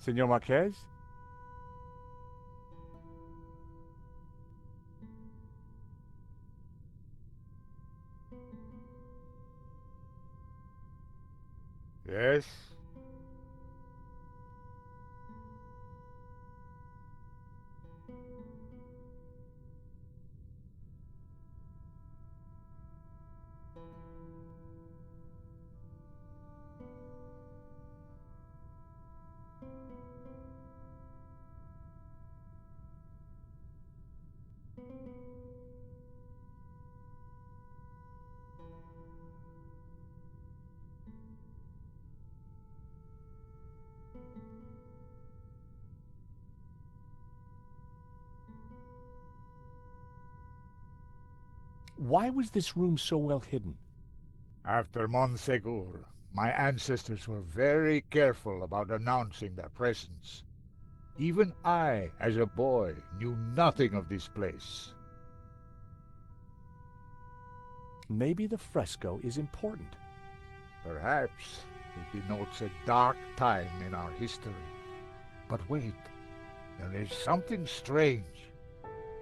Senor Marquez? Yes? Why was this room so well hidden? After Monsegur, my ancestors were very careful about announcing their presence. Even I, as a boy, knew nothing of this place. Maybe the fresco is important. Perhaps it denotes a dark time in our history. But wait, there is something strange.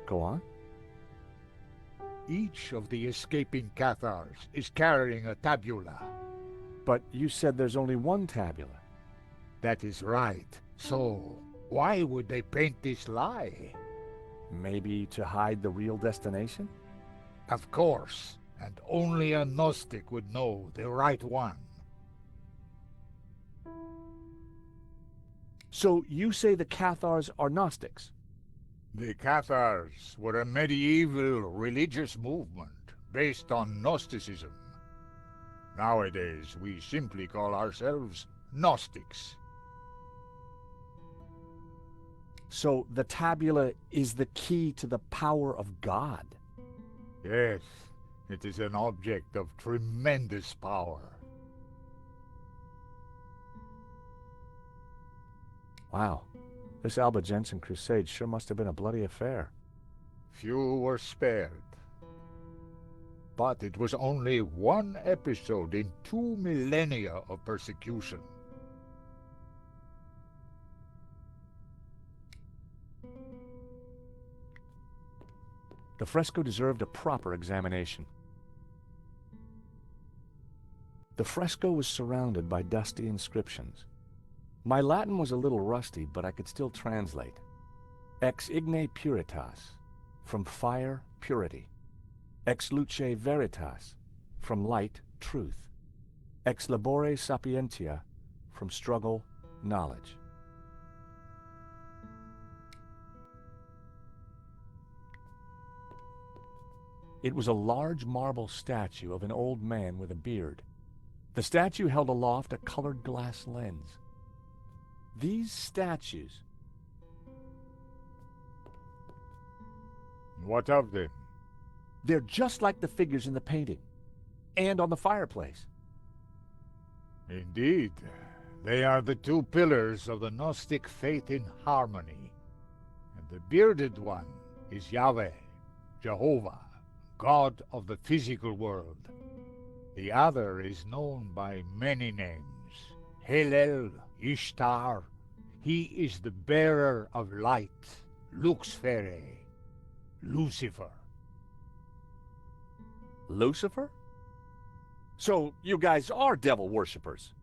Go on. Each of the escaping Cathars is carrying a tabula. But you said there's only one tabula. That is right. So, why would they paint this lie? Maybe to hide the real destination? Of course, and only a Gnostic would know the right one. So you say the Cathars are Gnostics? The Cathars were a medieval religious movement based on Gnosticism. Nowadays, we simply call ourselves Gnostics. So the tabula is the key to the power of God? Yes, it is an object of tremendous power. Wow. This Albigensian crusade sure must have been a bloody affair. Few were spared. But it was only one episode in 2 millennia of persecution. The fresco deserved a proper examination. The fresco was surrounded by dusty inscriptions. My Latin was a little rusty, but I could still translate. Ex igne puritas, from fire, purity. Ex luce veritas, from light, truth. Ex labore sapientia, from struggle, knowledge. It was a large marble statue of an old man with a beard. The statue held aloft a colored glass lens. These statues... What of them? They're just like the figures in the painting. And on the fireplace. Indeed, they are the two pillars of the Gnostic faith in harmony. And the bearded one is Yahweh, Jehovah, God of the physical world. The other is known by many names. Hillel, Ishtar. He is the bearer of light, Luxfere, Lucifer. Lucifer? So you guys are devil worshippers?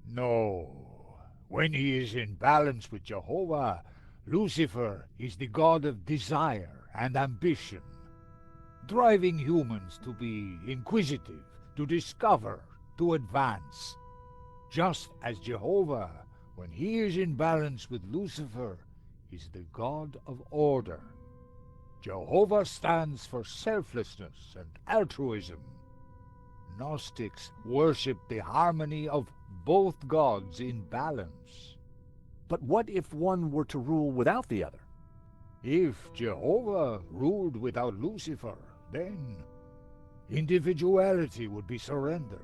No. When he is in balance with Jehovah, Lucifer is the god of desire and ambition, driving humans to be inquisitive, to discover, to advance. Just as Jehovah, when he is in balance with Lucifer, is the god of order. Jehovah stands for selflessness and altruism. Gnostics worship the harmony of both gods in balance. But what if one were to rule without the other? If Jehovah ruled without Lucifer, then individuality would be surrendered.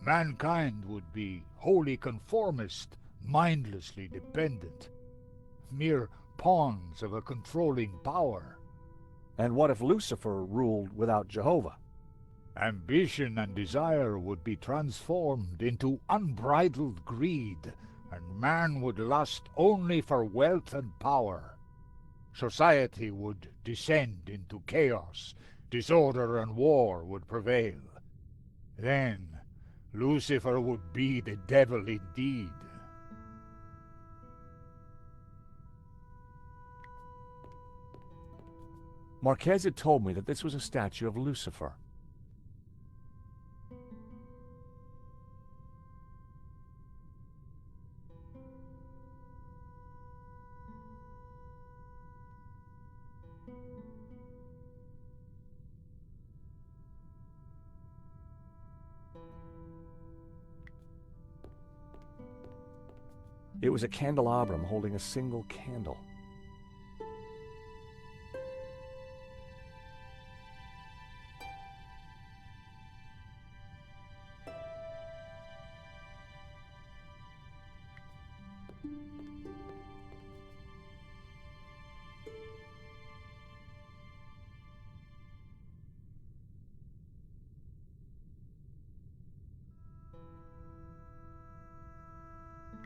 Mankind would be wholly conformist, mindlessly dependent, mere pawns of a controlling power. And what if Lucifer ruled without Jehovah? Ambition and desire would be transformed into unbridled greed, and man would lust only for wealth and power. Society would descend into chaos, disorder and war would prevail. Then Lucifer would be the devil indeed. Marquez had told me that this was a statue of Lucifer. It was a candelabrum holding a single candle.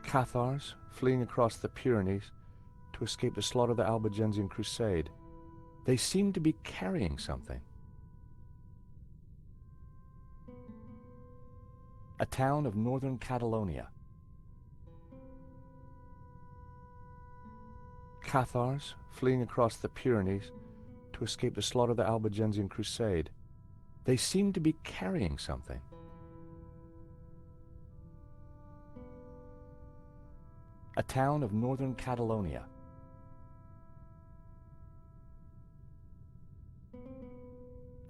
Cathars, fleeing across the Pyrenees to escape the slaughter of the Albigensian Crusade. They seemed to be carrying something. A town of northern Catalonia. Cathars, fleeing across the Pyrenees to escape the slaughter of the Albigensian Crusade. They seemed to be carrying something. A town of northern Catalonia.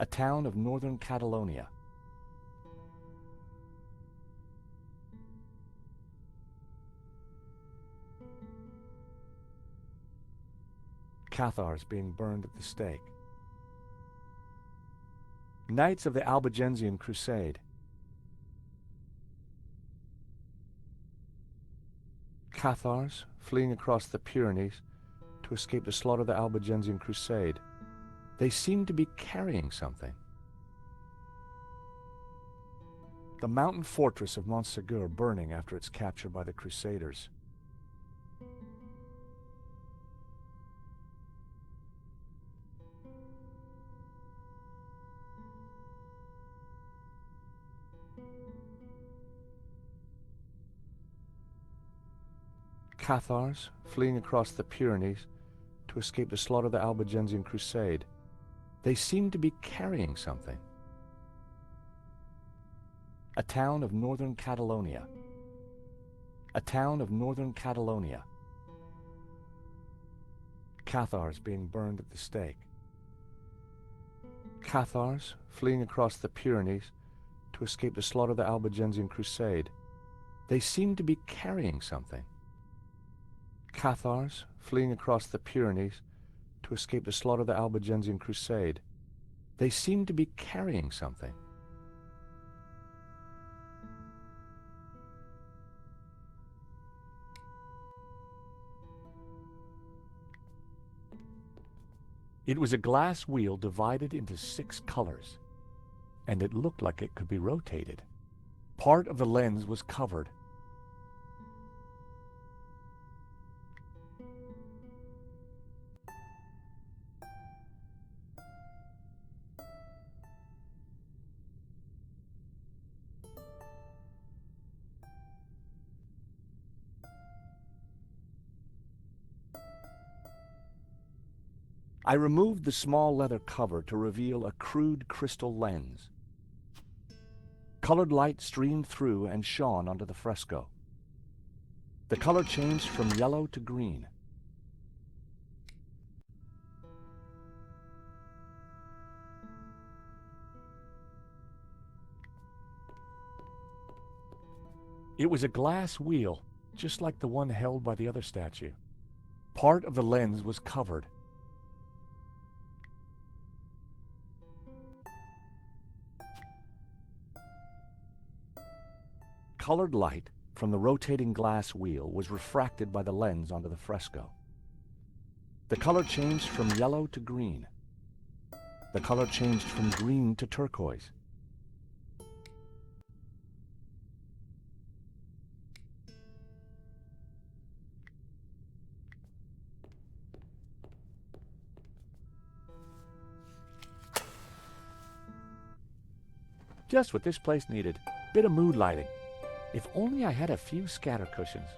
A town of northern Catalonia. Cathars being burned at the stake. Knights of the Albigensian Crusade. Cathars, fleeing across the Pyrenees to escape the slaughter of the Albigensian Crusade. They seemed to be carrying something. The mountain fortress of Montségur burning after its capture by the Crusaders. Cathars, fleeing across the Pyrenees to escape the slaughter of the Albigensian Crusade. They seemed to be carrying something. A town of northern Catalonia. A town of northern Catalonia. Cathars being burned at the stake. Cathars, fleeing across the Pyrenees to escape the slaughter of the Albigensian Crusade. They seemed to be carrying something. Cathars, fleeing across the Pyrenees to escape the slaughter of the Albigensian Crusade. They seemed to be carrying something. It was a glass wheel divided into 6 colors, and it looked like it could be rotated. Part of the lens was covered. I removed the small leather cover to reveal a crude crystal lens. Colored light streamed through and shone onto the fresco. The color changed from yellow to green. It was a glass wheel, just like the one held by the other statue. Part of the lens was covered. Colored light from the rotating glass wheel was refracted by the lens onto the fresco. The color changed from yellow to green. The color changed from green to turquoise. Just what this place needed. Bit of mood lighting. If only I had a few scatter cushions.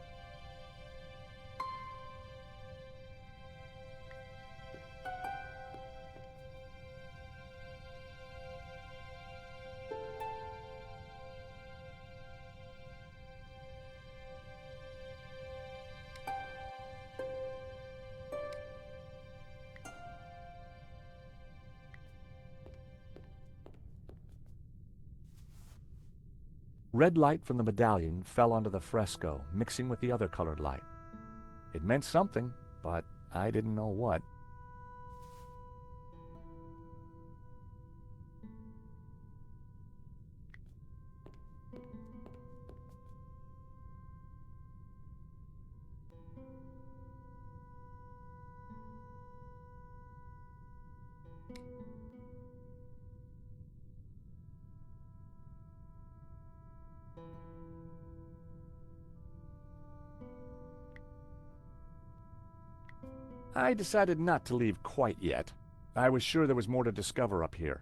Red light from the medallion fell onto the fresco, mixing with the other colored light. It meant something, but I didn't know what. I decided not to leave quite yet. I was sure there was more to discover up here.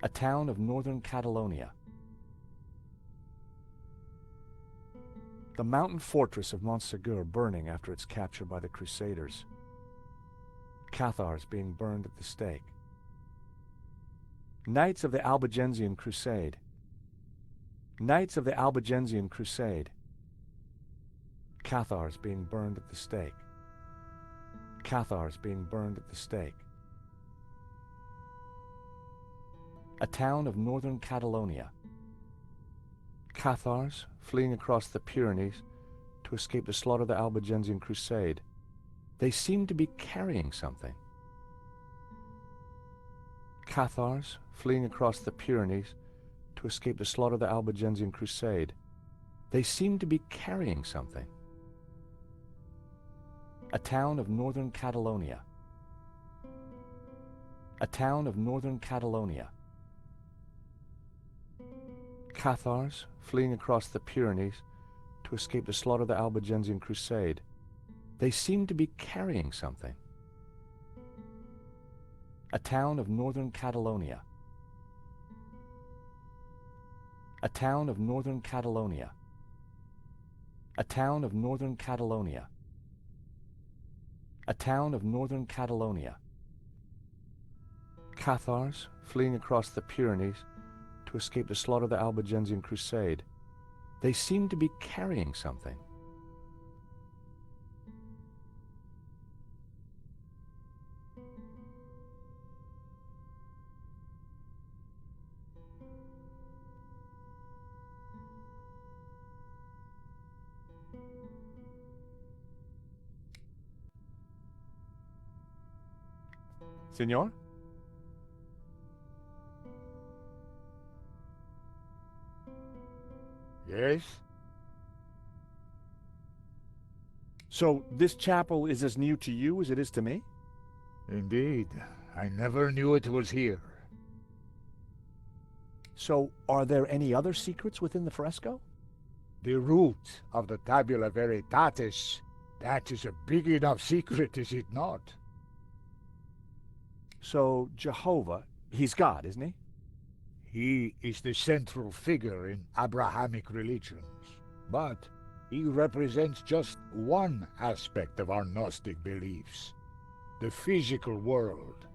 A town of northern Catalonia. The mountain fortress of Montsegur burning after its capture by the Crusaders. Cathars being burned at the stake. Knights of the Albigensian Crusade. Knights of the Albigensian Crusade. Cathars being burned at the stake. Cathars being burned at the stake. A town of northern Catalonia. Cathars fleeing across the Pyrenees to escape the slaughter of the Albigensian Crusade. They seemed to be carrying something. Cathars fleeing across the Pyrenees to escape the slaughter of the Albigensian Crusade. They seemed to be carrying something. A town of northern Catalonia. A town of northern Catalonia. Cathars fleeing across the Pyrenees to escape the slaughter of the Albigensian Crusade. They seemed to be carrying something. A town of northern Catalonia. A town of northern Catalonia. A town of northern Catalonia. A town of northern Catalonia. Cathars fleeing across the Pyrenees to escape the slaughter of the Albigensian Crusade. They seemed to be carrying something. Senor? Yes? So this chapel is as new to you as it is to me? Indeed. I never knew it was here. So are there any other secrets within the fresco? The root of the Tabula Veritatis. That is a big enough secret, is it not? So Jehovah, he's God, isn't he? He is the central figure in Abrahamic religions. But He represents just one aspect of our Gnostic beliefs, the physical world.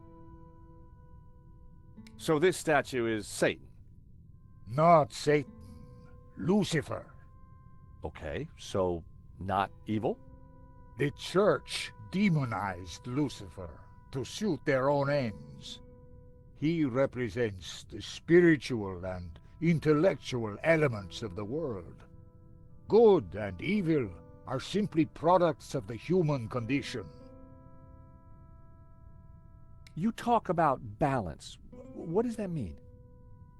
So this statue is Satan. Not Satan, Lucifer. Okay, so not evil? The Church demonized Lucifer to suit their own ends. He represents the spiritual and intellectual elements of the world. Good and evil are simply products of the human condition. You talk about balance. What does that mean?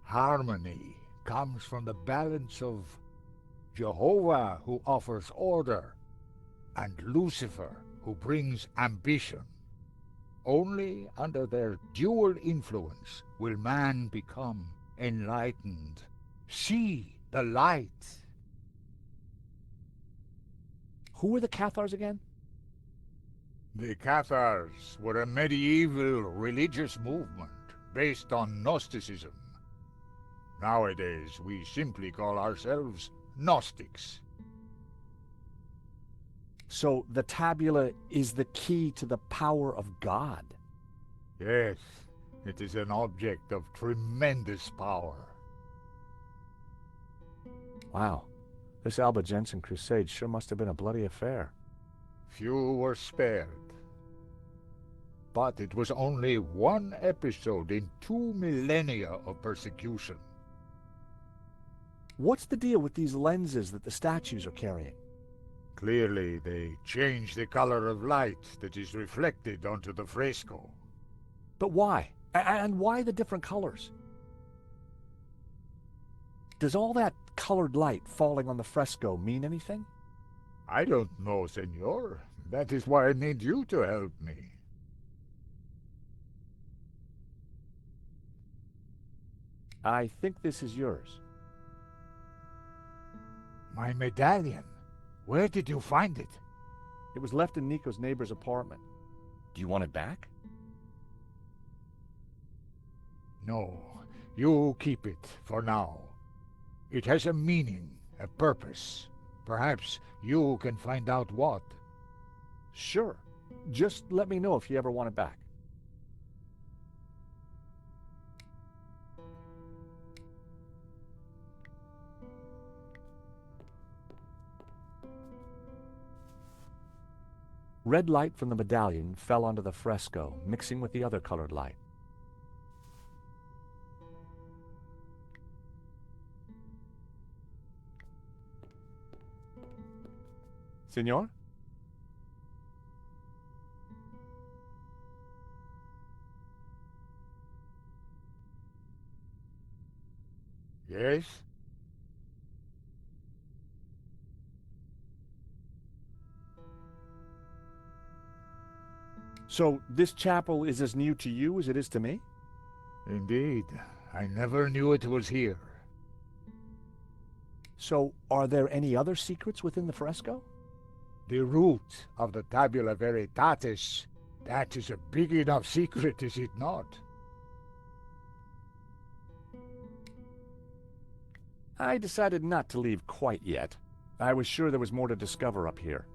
Harmony comes from the balance of Jehovah, who offers order, and Lucifer, who brings ambition. Only under their dual influence will man become enlightened, see the light. Who were the Cathars again? The Cathars were a medieval religious movement based on Gnosticism. Nowadays, we simply call ourselves Gnostics. So the tabula is the key to the power of God. Yes, it is an object of tremendous power. Wow, this Albigensian crusade sure must have been a bloody affair. Few were spared. But it was only one episode in 2 millennia of persecution. What's the deal with these lenses that the statues are carrying? Clearly, they change the color of light that is reflected onto the fresco. But why? And why the different colors? Does all that colored light falling on the fresco mean anything? I don't know, senor. That is why I need you to help me. I think this is yours. My medallion. Where did you find it? It was left in Nico's neighbor's apartment. Do you want it back? No, you keep it for now. It has a meaning, a purpose. Perhaps you can find out what. Sure. Just let me know if you ever want it back. Red light from the medallion fell onto the fresco, mixing with the other colored light. Senor? Yes? So this chapel is as new to you as it is to me? Indeed. I never knew it was here. So are there any other secrets within the fresco? The root of the Tabula Veritatis. That is a big enough secret, is it not? I decided not to leave quite yet. I was sure there was more to discover up here.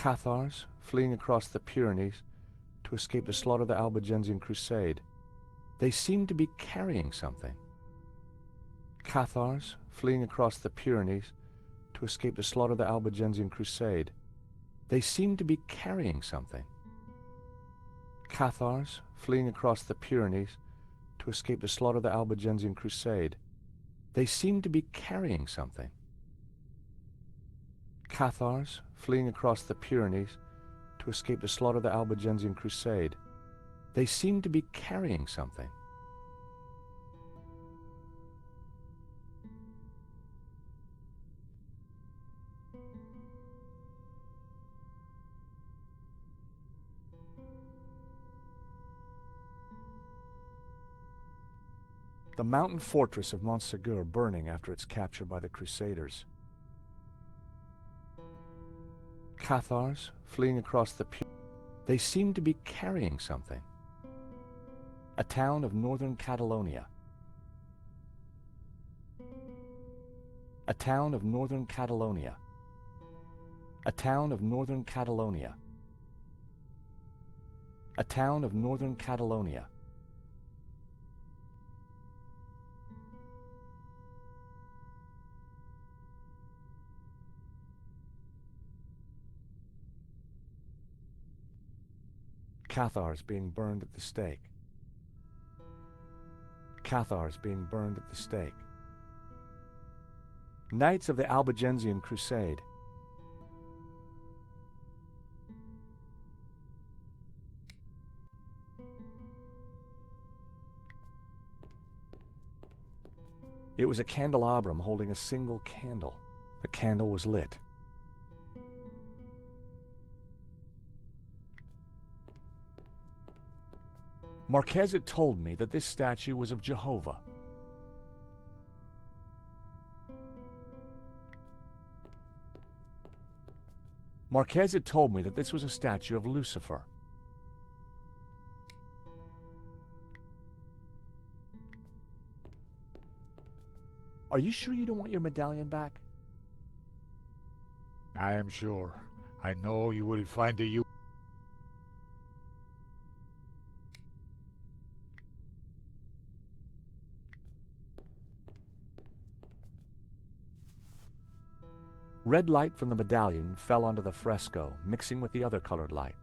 Cathars fleeing across the Pyrenees to escape the slaughter of the Albigensian Crusade. They seemed to be carrying something. Cathars fleeing across the Pyrenees to escape the slaughter of the Albigensian Crusade. They seemed to be carrying something. Cathars fleeing across the Pyrenees to escape the slaughter of the Albigensian Crusade. They seemed to be carrying something. Cathars fleeing across the Pyrenees to escape the slaughter of the Albigensian Crusade. They seemed to be carrying something. The mountain fortress of Montségur burning after its capture by the Crusaders. Cathars fleeing across the Pyrenees. They seemed to be carrying something. A town of northern Catalonia. A town of northern Catalonia. A town of northern Catalonia. A town of northern Catalonia. Cathars being burned at the stake. Cathars being burned at the stake. Knights of the Albigensian Crusade. It was a candelabrum holding a single candle. The candle was lit. Marquez had told me that this statue was of Jehovah. Marquez had told me that this was a statue of Lucifer. Are you sure you don't want your medallion back? I am sure. I know you will find a use. Red light from the medallion fell onto the fresco, mixing with the other colored light.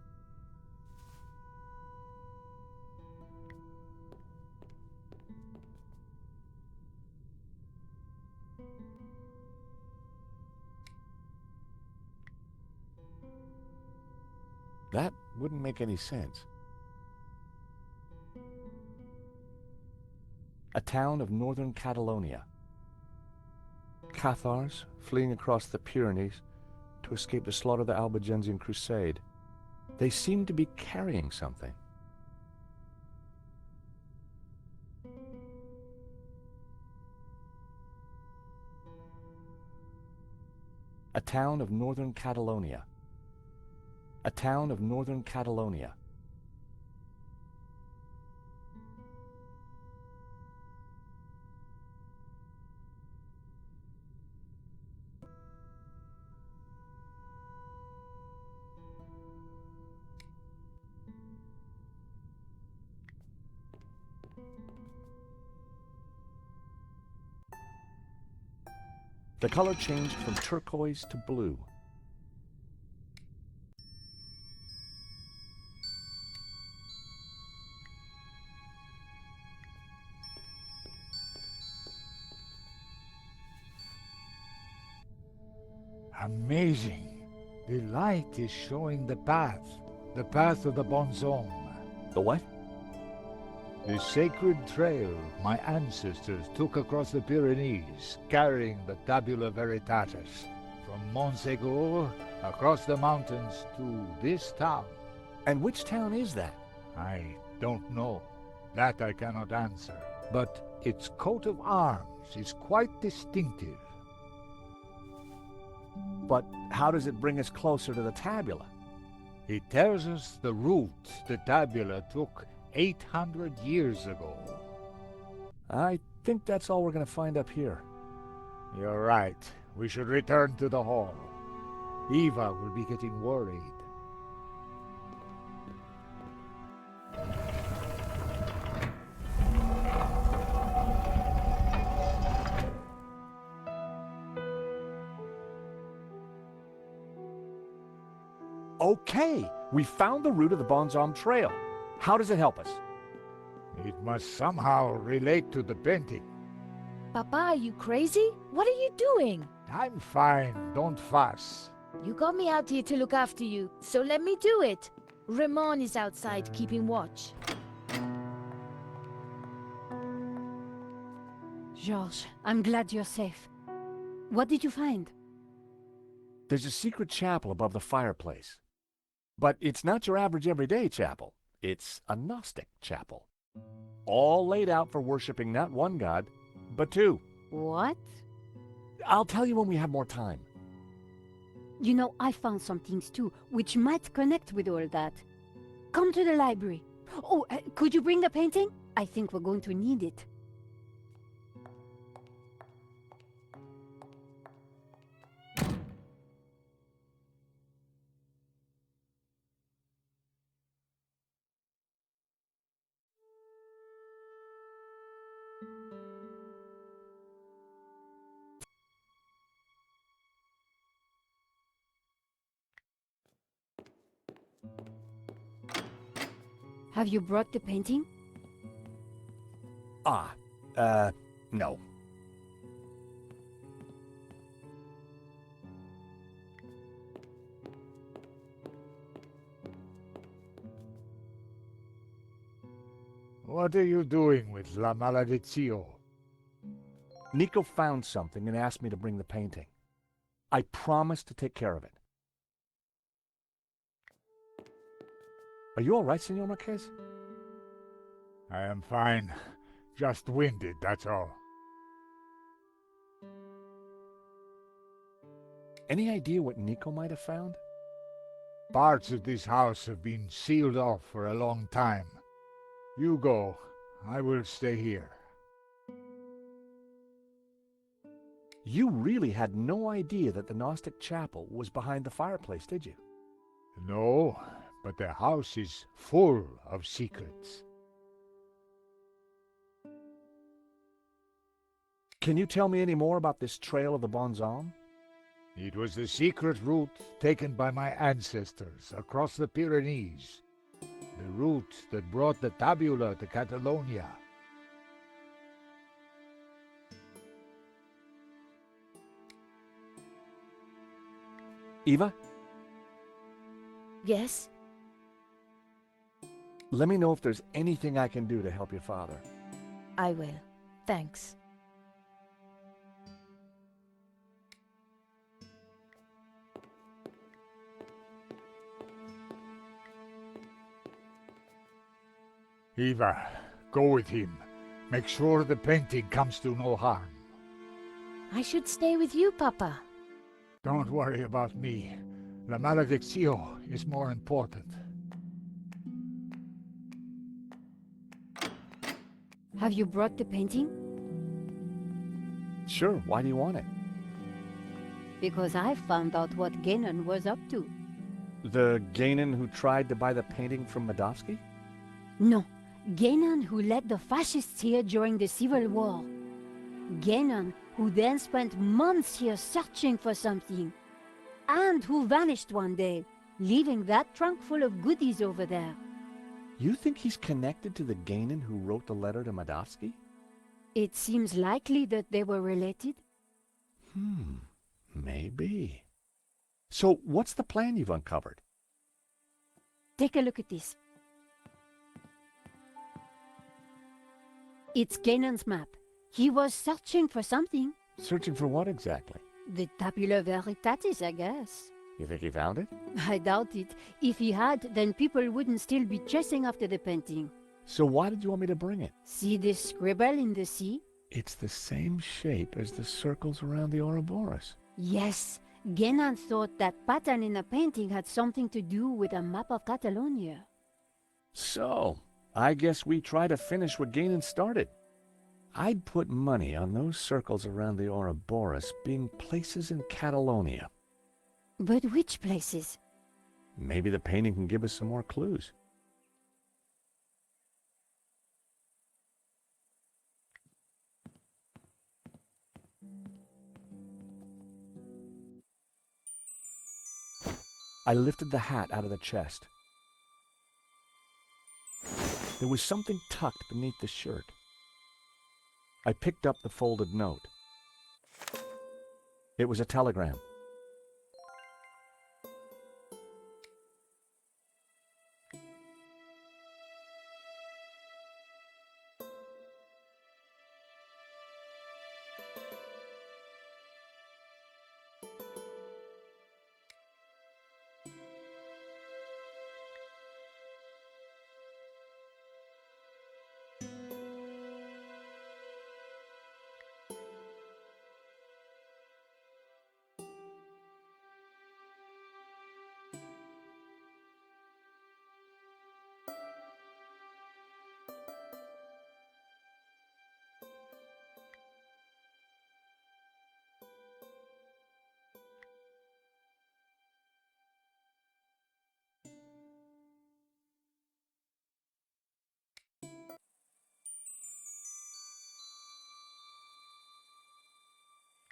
That wouldn't make any sense. A town of northern Catalonia. Cathars fleeing across the Pyrenees to escape the slaughter of the Albigensian Crusade. They seemed to be carrying something. A town of northern Catalonia. A town of northern Catalonia. The color changed from turquoise to blue. Amazing. The light is showing the path of the Bonzon. The what? The sacred trail my ancestors took across the Pyrenees, carrying the Tabula Veritatis, from Montségur across the mountains to this town. And which town is that? I don't know. That I cannot answer. But its coat of arms is quite distinctive. But how does it bring us closer to the tabula? It tells us the route the Tabula took 800 years ago. I think that's all we're going to find up here. You're right. We should return to the hall. Eva will be getting worried. Okay, we found the route of the Bonzom Trail. How does it help us? It must somehow relate to the painting. Papa, are you crazy? What are you doing? I'm fine, don't fuss. You got me out here to look after you, so let me do it. Ramon is outside keeping watch. Georges, I'm glad you're safe. What did you find? There's a secret chapel above the fireplace. But it's not your average everyday chapel. It's a Gnostic chapel. All laid out for worshipping not one god, but two. What? I'll tell you when we have more time. You know, I found some things too, which might connect with all that. Come to the library. Oh, could you bring the painting? I think we're going to need it. Have you brought the painting? No. What are you doing with La Maledizio? Nico found something and asked me to bring the painting. I promised to take care of it. Are you all right, Senor Marquez? I am fine. Just winded, that's all. Any idea what Nico might have found? Parts of this house have been sealed off for a long time. You go. I will stay here. You really had no idea that the Gnostic chapel was behind the fireplace, did you? No, but the house is full of secrets. Can you tell me any more about this trail of the Bonzom? It was the secret route taken by my ancestors across the Pyrenees. The route that brought the tabula to Catalonia. Eva, Yes? let me know if there's anything I can do to help your father. I will. Thanks. Eva, go with him. Make sure the painting comes to no harm. I should stay with you, Papa. Don't worry about me. La Malediccio is more important. Have you brought the painting? Sure, why do you want it? Because I found out what Genon was up to. The Gainan who tried to buy the painting from Madovsky? No, Genon who led the fascists here during the Civil War. Genon who then spent months here searching for something. And who vanished one day, leaving that trunk full of goodies over there. You think he's connected to the Gainan who wrote the letter to Madovsky? It seems likely that they were related. Maybe. So what's the plan you've uncovered? Take a look at this. It's Genon's map. He was searching for something. Searching for what exactly? The Tabula Veritatis, I guess. You think he found it? I doubt it. If he had, then people wouldn't still be chasing after the painting. So why did you want me to bring it? See this scribble in the sea? It's the same shape as the circles around the Ouroboros. Yes. Genon thought that pattern in the painting had something to do with a map of Catalonia. So, I guess we try to finish what Gainan started. I'd put money on those circles around the Ouroboros being places in Catalonia. But which places? Maybe the painting can give us some more clues. I lifted the hat out of the chest. There was something tucked beneath the shirt. I picked up the folded note. It was a telegram.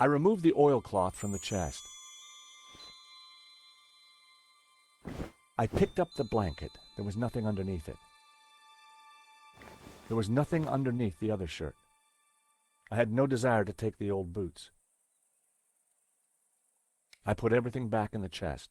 I removed the oilcloth from the chest. I picked up the blanket. There was nothing underneath it. There was nothing underneath the other shirt. I had no desire to take the old boots. I put everything back in the chest.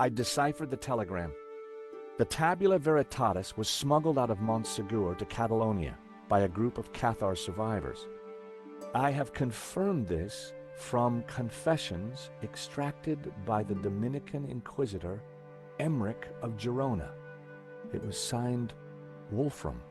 I deciphered the telegram. The Tabula Veritatis was smuggled out of Montsegur to Catalonia by a group of Cathar survivors. I have confirmed this from confessions extracted by the Dominican Inquisitor Emmerich of Girona. It was signed Wolfram.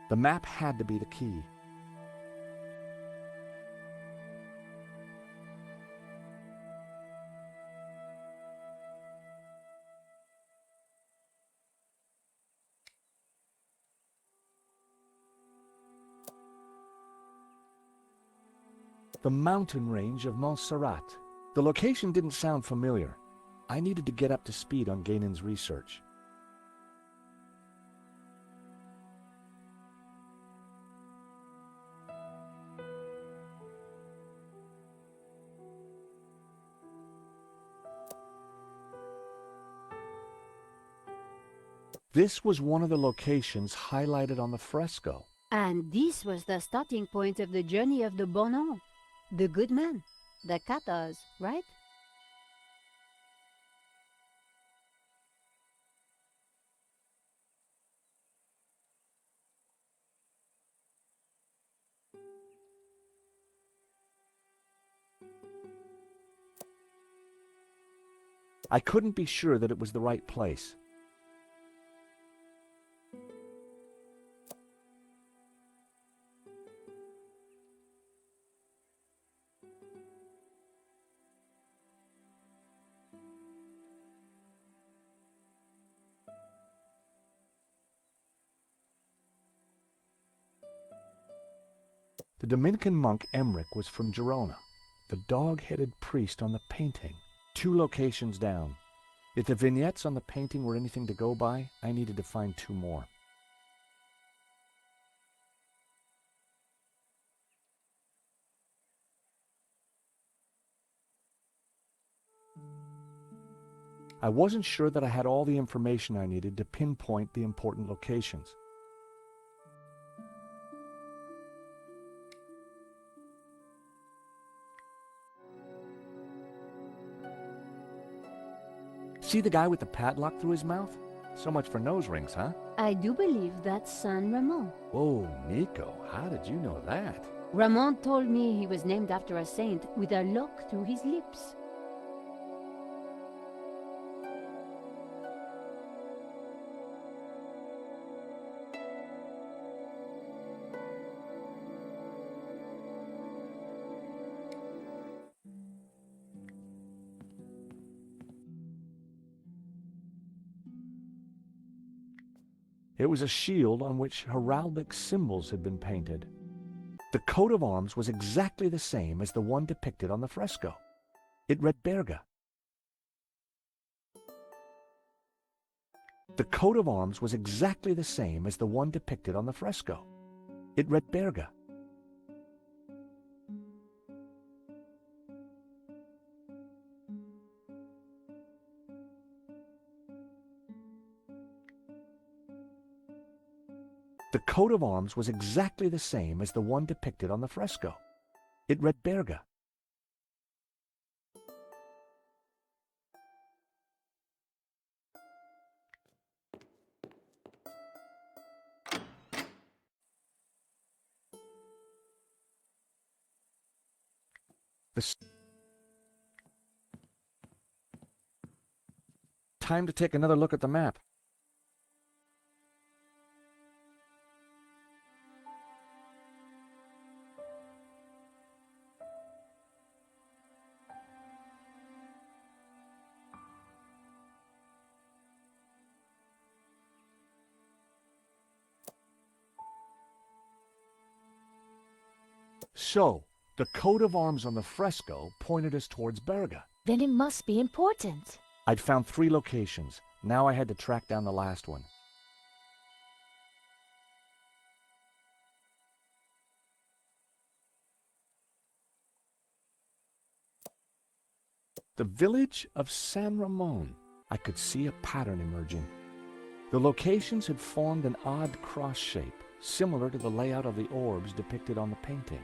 The map had to be the key. The mountain range of Montserrat. The location didn't sound familiar. I needed to get up to speed on Guénon's research. This was one of the locations highlighted on the fresco. And this was the starting point of the journey of the Bonan, the good man, the Cathars, right? I couldn't be sure that it was the right place. The Dominican monk Emmerich was from Girona, the dog-headed priest on the painting, 2 locations down. If the vignettes on the painting were anything to go by, I needed to find 2 more. I wasn't sure that I had all the information I needed to pinpoint the important locations. See the guy with the padlock through his mouth? So much for nose rings, huh? I do believe that's San Ramon. Whoa, Nico, how did you know that? Ramon told me he was named after a saint with a lock through his lips. It was a shield on which heraldic symbols had been painted. The coat of arms was exactly the same as the one depicted on the fresco. It read Berga. The coat of arms was exactly the same as the one depicted on the fresco. It read Berga. The coat of arms was exactly the same as the one depicted on the fresco. It read Berga. Time to take another look at the map. So, the coat of arms on the fresco pointed us towards Berga. Then it must be important. I'd found 3 locations. Now I had to track down the last one. The village of San Ramon. I could see a pattern emerging. The locations had formed an odd cross shape, similar to the layout of the orbs depicted on the painting.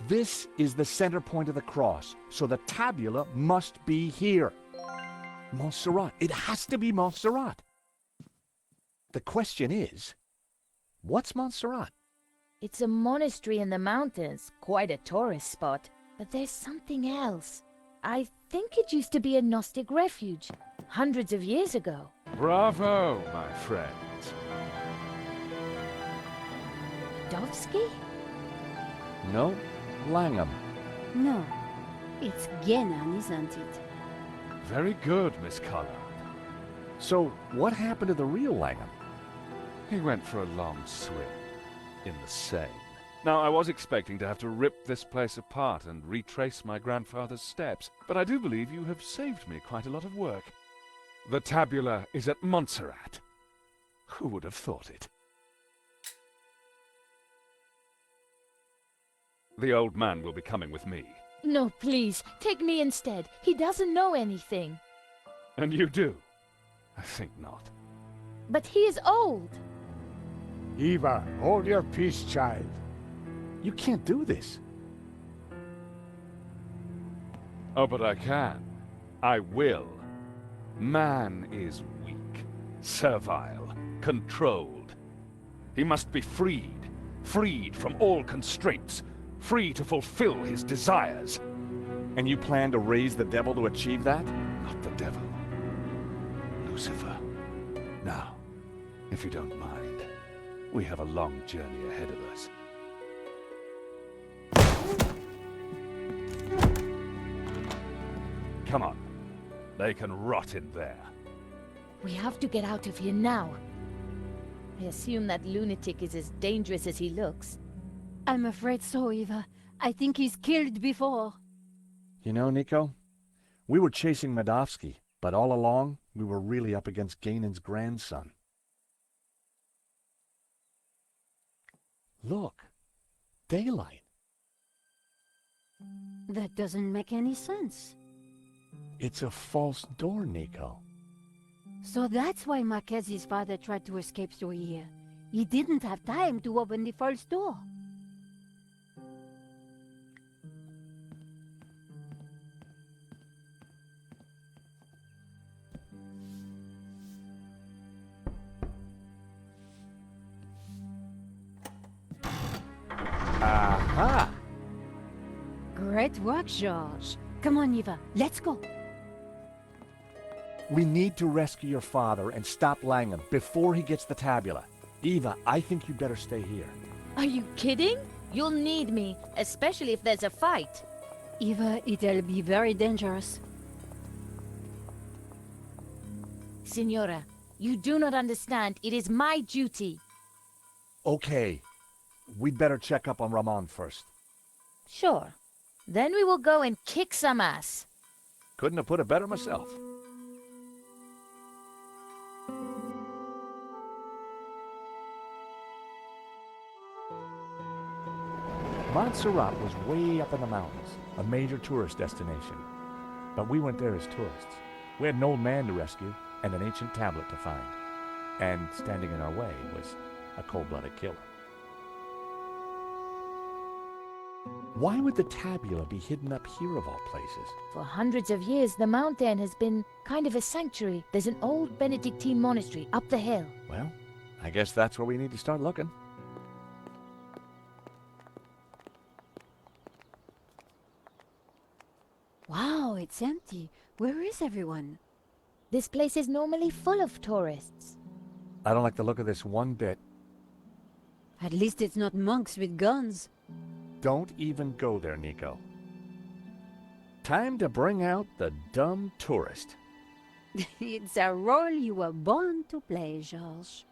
This is the center point of the cross, so the tabula must be here. Montserrat. It has to be Montserrat. The question is, what's Montserrat? It's a monastery in the mountains, quite a tourist spot. But there's something else. I think it used to be a Gnostic refuge, hundreds of years ago. Bravo, my friend. Dovsky? No, Langham. No, it's Genan, isn't it? Very good, Miss Collard. So, what happened to the real Langham? He went for a long swim in the Seine. Now, I was expecting to have to rip this place apart and retrace my grandfather's steps, but I do believe you have saved me quite a lot of work. The tabula is at Montserrat. Who would have thought it? The old man will be coming with me. No, please, take me instead. He doesn't know anything. And you do? I think not. But he is old. Eva, hold your peace, child. You can't do this. Oh, but I can. I will. Man is weak, servile, controlled. He must be freed, freed from all constraints, free to fulfill his desires. And you plan to raise the devil to achieve that? Not the devil. Lucifer. Now, if you don't mind, we have a long journey ahead of us. Come on. They can rot in there. We have to get out of here now. I assume that lunatic is as dangerous as he looks. I'm afraid so, Eva. I think he's killed before. You know, Nico, we were chasing Medovsky, but all along, we were really up against Ganon's grandson. Look, daylight. That doesn't make any sense. It's a false door, Nico. So that's why Marquez's father tried to escape through here. He didn't have time to open the false door. Aha! Great work, George. Come on, Eva, let's go. We need to rescue your father and stop Langham before he gets the tabula. Eva, I think you better stay here. Are you kidding? You'll need me, especially if there's a fight. Eva, it'll be very dangerous. Signora, you do not understand. It is my duty. Okay. We'd better check up on Ramon first. Sure. Then we will go and kick some ass. Couldn't have put it better myself. Montserrat was way up in the mountains, a major tourist destination. But we went there as tourists. We had an old man to rescue and an ancient tablet to find. And standing in our way was a cold-blooded killer. Why would the tabula be hidden up here of all places? For hundreds of years, the mountain has been kind of a sanctuary. There's an old Benedictine monastery up the hill. Well, I guess that's where we need to start looking. Wow, it's empty. Where is everyone? This place is normally full of tourists. I don't like the look of this one bit. At least it's not monks with guns. Don't even go there, Nico. Time to bring out the dumb tourist. It's a role you were born to play, Georges.